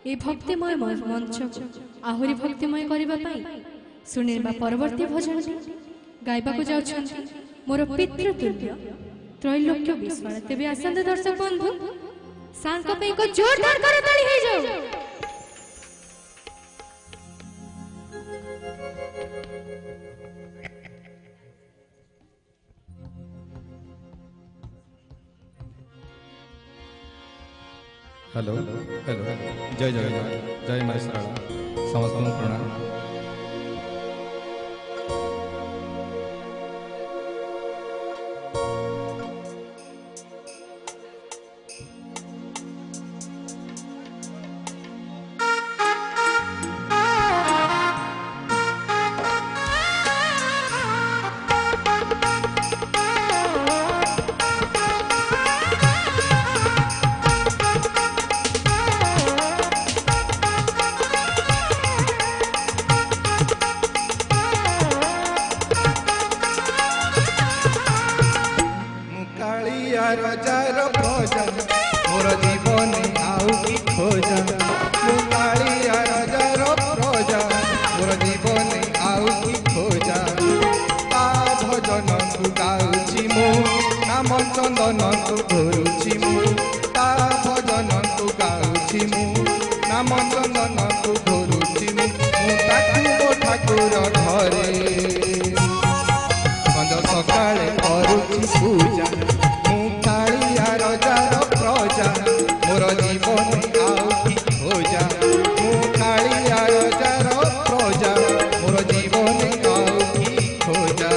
ए भक्तिमय मंच आहुरी भक्तिमय करने शुणा परवर्ती भजन गायबा जाऊँ मोर पितृतुल्य त्रैलोक्य विश्वास तेज आसंत दर्शक बंधु सांक एक जोरदार करताली हो जाओ। हेलो हेलो जय जगन्नाथ जय माँ शारदा समस्त प्रणाम। रजार प्रजा मोर जीवन आउ की खोजा मुकालिया रजार प्रजा मोर जीवन आउ की खोजा ता भजन तू गाउची मु नाम चंदन तू धरुची मु ता भजन तू गाउची मु नाम चंदन तू धरुची मु ताकू ठाकुर घरे संज सकाळे करूची पूजा प्रजा मोर जीवन आउ की खोजा मुकालिया रजार प्रजा मोर जीवन आउ की खोजा।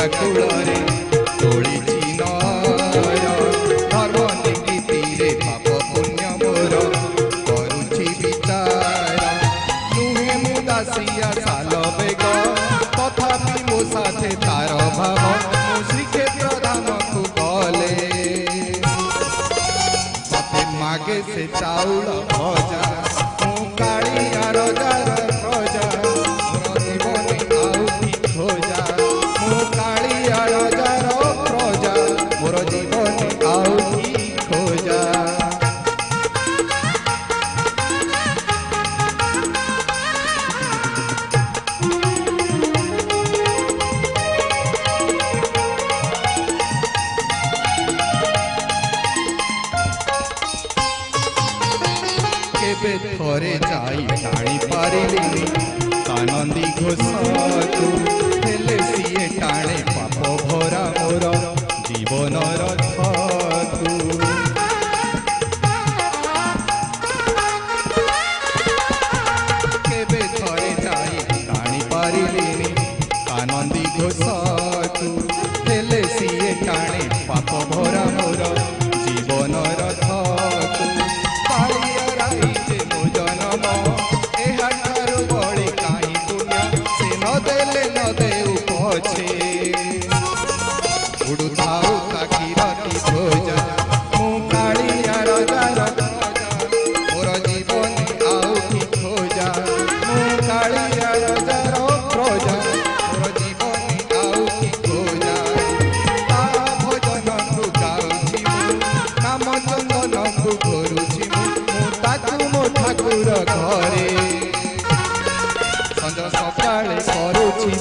कुलरे तोड़ी नर धर्म नीति पाप पुण्य मोर करुछि विचार नुहे मुदासिया साल बेग तथापि मो साथे तार भाव मो श्रीक्षेत्र धाम को गले सते मागे से चाउल भजा मुकालिया रजार प्रजा मोर जीवन आउ की खोजा मुकालिया रजार प्रजा मोर जीवन आउ की खोजा। केबे थरे जाई टाणी पारिलिनी आनंदी घोषकु हेले सीए टाणे पाप भरा मोर जीवन रथकु केबे थरे जाई टाणी पारिलिनी आनंदी घोषकु हेले सीए टाणे पाप भरा मोर जीवन रथकु उड़ुथाऊ काकी राती खोजा मुकालिया रजार प्रजा मोर जीवन आउ की खोजा मुकालिया रजार प्रजा मोर जीवन आउ की खोजा ता भजन तू गाउछि नाम चंदन तू धरुछि ताकू मो ठाकुर घरे संज सकाळे करुछि